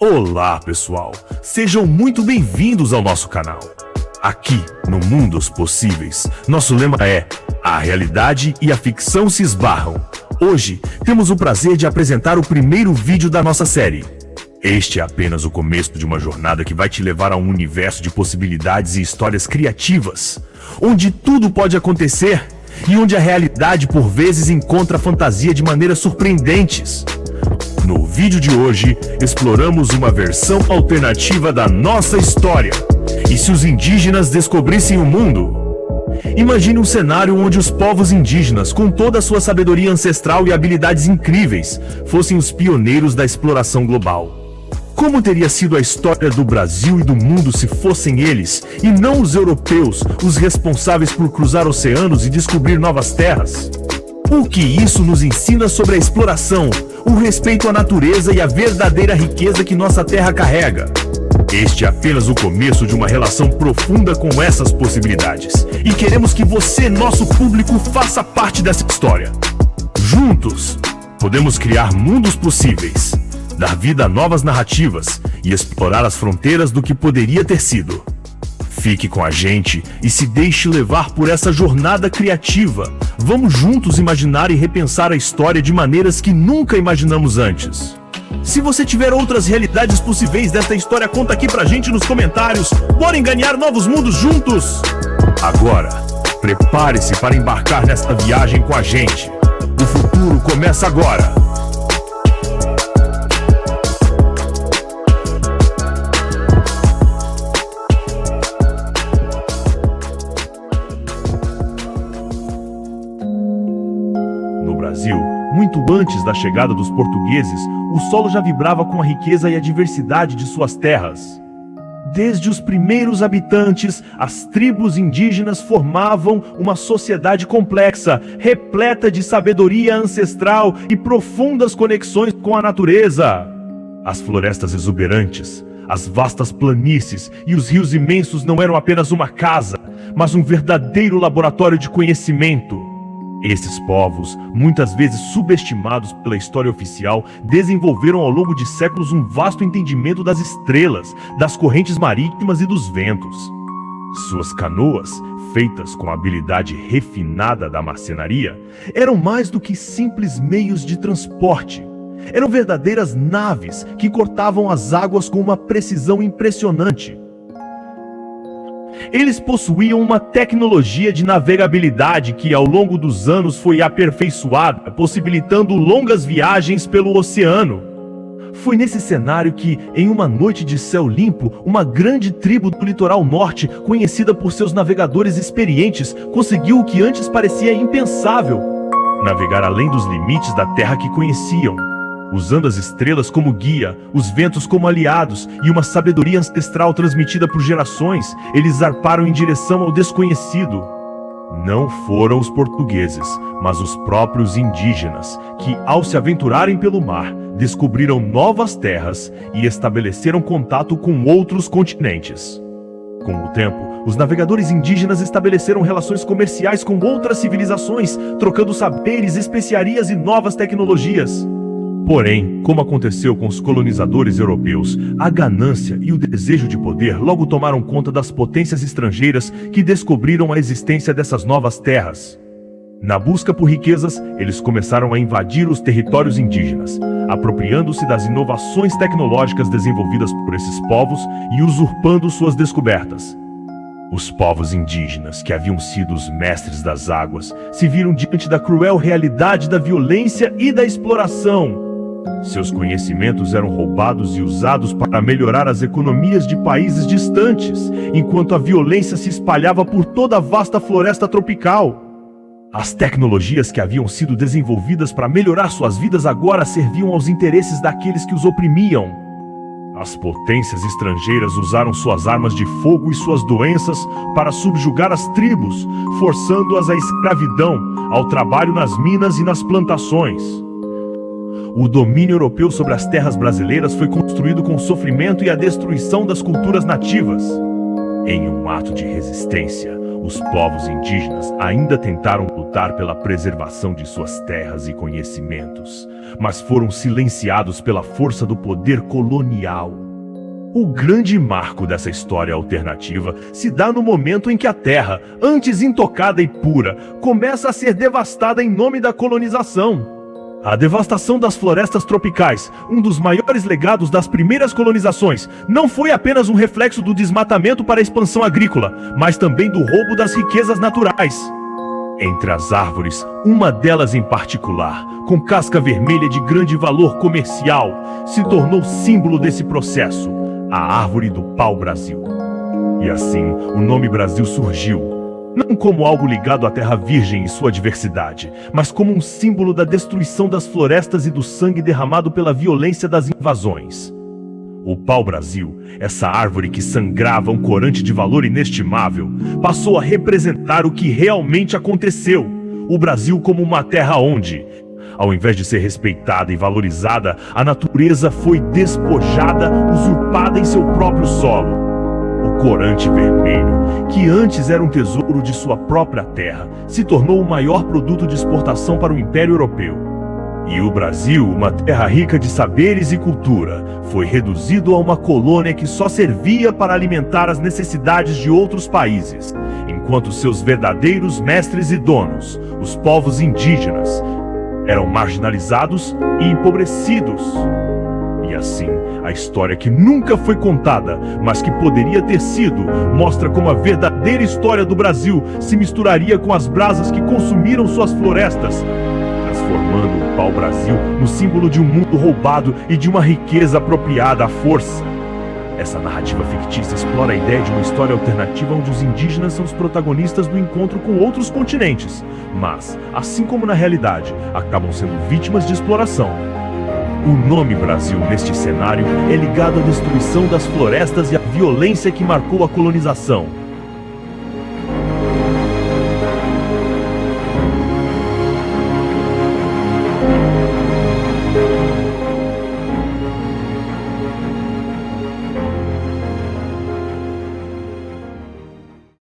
Olá, pessoal! Sejam muito bem-vindos ao nosso canal. Aqui, no Mundos Possíveis, nosso lema é: a realidade e a ficção se esbarram. Hoje, temos o prazer de apresentar o primeiro vídeo da nossa série. Este é apenas o começo de uma jornada que vai te levar a um universo de possibilidades e histórias criativas, onde tudo pode acontecer e onde a realidade por vezes encontra a fantasia de maneiras surpreendentes. No vídeo de hoje, exploramos uma versão alternativa da nossa história. E se os indígenas descobrissem o mundo? Imagine um cenário onde os povos indígenas, com toda a sua sabedoria ancestral e habilidades incríveis, fossem os pioneiros da exploração global. Como teria sido a história do Brasil e do mundo se fossem eles, e não os europeus, os responsáveis por cruzar oceanos e descobrir novas terras? O que isso nos ensina sobre a exploração, o respeito à natureza e a verdadeira riqueza que nossa terra carrega? Este é apenas o começo de uma relação profunda com essas possibilidades. E queremos que você, nosso público, faça parte dessa história. Juntos, podemos criar mundos possíveis, dar vida a novas narrativas e explorar as fronteiras do que poderia ter sido. Fique com a gente e se deixe levar por essa jornada criativa. Vamos juntos imaginar e repensar a história de maneiras que nunca imaginamos antes. Se você tiver outras realidades possíveis desta história, conta aqui pra gente nos comentários. Bora ganhar novos mundos juntos! Agora, prepare-se para embarcar nesta viagem com a gente. O futuro começa agora! No Brasil, muito antes da chegada dos portugueses, o solo já vibrava com a riqueza e a diversidade de suas terras. Desde os primeiros habitantes, as tribos indígenas formavam uma sociedade complexa, repleta de sabedoria ancestral e profundas conexões com a natureza. As florestas exuberantes, as vastas planícies e os rios imensos não eram apenas uma casa, mas um verdadeiro laboratório de conhecimento. Esses povos, muitas vezes subestimados pela história oficial, desenvolveram ao longo de séculos um vasto entendimento das estrelas, das correntes marítimas e dos ventos. Suas canoas, feitas com a habilidade refinada da marcenaria, eram mais do que simples meios de transporte. Eram verdadeiras naves que cortavam as águas com uma precisão impressionante. Eles possuíam uma tecnologia de navegabilidade que ao longo dos anos foi aperfeiçoada, possibilitando longas viagens pelo oceano. Foi nesse cenário que, em uma noite de céu limpo, uma grande tribo do litoral norte, conhecida por seus navegadores experientes, conseguiu o que antes parecia impensável: navegar além dos limites da terra que conheciam. Usando as estrelas como guia, os ventos como aliados e uma sabedoria ancestral transmitida por gerações, eles zarparam em direção ao desconhecido. Não foram os portugueses, mas os próprios indígenas, que, ao se aventurarem pelo mar, descobriram novas terras e estabeleceram contato com outros continentes. Com o tempo, os navegadores indígenas estabeleceram relações comerciais com outras civilizações, trocando saberes, especiarias e novas tecnologias. Porém, como aconteceu com os colonizadores europeus, a ganância e o desejo de poder logo tomaram conta das potências estrangeiras que descobriram a existência dessas novas terras. Na busca por riquezas, eles começaram a invadir os territórios indígenas, apropriando-se das inovações tecnológicas desenvolvidas por esses povos e usurpando suas descobertas. Os povos indígenas, que haviam sido os mestres das águas, se viram diante da cruel realidade da violência e da exploração. Seus conhecimentos eram roubados e usados para melhorar as economias de países distantes, enquanto a violência se espalhava por toda a vasta floresta tropical. As tecnologias que haviam sido desenvolvidas para melhorar suas vidas agora serviam aos interesses daqueles que os oprimiam. As potências estrangeiras usaram suas armas de fogo e suas doenças para subjugar as tribos, forçando-as à escravidão, ao trabalho nas minas e nas plantações. O domínio europeu sobre as terras brasileiras foi construído com o sofrimento e a destruição das culturas nativas. Em um ato de resistência, Os povos indígenas ainda tentaram lutar pela preservação de suas terras e conhecimentos, mas foram silenciados pela força do poder colonial. O grande marco dessa história alternativa se dá no momento em que a terra, antes intocada e pura, começa a ser devastada em nome da colonização. A devastação das florestas tropicais, um dos maiores legados das primeiras colonizações, não foi apenas um reflexo do desmatamento para a expansão agrícola, mas também do roubo das riquezas naturais. Entre as árvores, uma delas em particular, com casca vermelha de grande valor comercial, se tornou símbolo desse processo, a árvore do pau-brasil. E assim, o nome Brasil surgiu, não como algo ligado à terra virgem e sua diversidade, mas como um símbolo da destruição das florestas e do sangue derramado pela violência das invasões. O pau-brasil, essa árvore que sangrava um corante de valor inestimável, passou a representar o que realmente aconteceu. O Brasil como uma terra onde, ao invés de ser respeitada e valorizada, a natureza foi despojada, usurpada em seu próprio solo. O corante vermelho, que antes era um tesouro de sua própria terra, se tornou o maior produto de exportação para o Império Europeu. E o Brasil, uma terra rica de saberes e cultura, foi reduzido a uma colônia que só servia para alimentar as necessidades de outros países, enquanto seus verdadeiros mestres e donos, os povos indígenas, eram marginalizados e empobrecidos. E assim, a história que nunca foi contada, mas que poderia ter sido, mostra como a verdadeira história do Brasil se misturaria com as brasas que consumiram suas florestas, transformando o pau-brasil no símbolo de um mundo roubado e de uma riqueza apropriada à força. Essa narrativa fictícia explora a ideia de uma história alternativa onde os indígenas são os protagonistas do encontro com outros continentes, mas, assim como na realidade, acabam sendo vítimas de exploração. O nome Brasil neste cenário é ligado à destruição das florestas e à violência que marcou a colonização,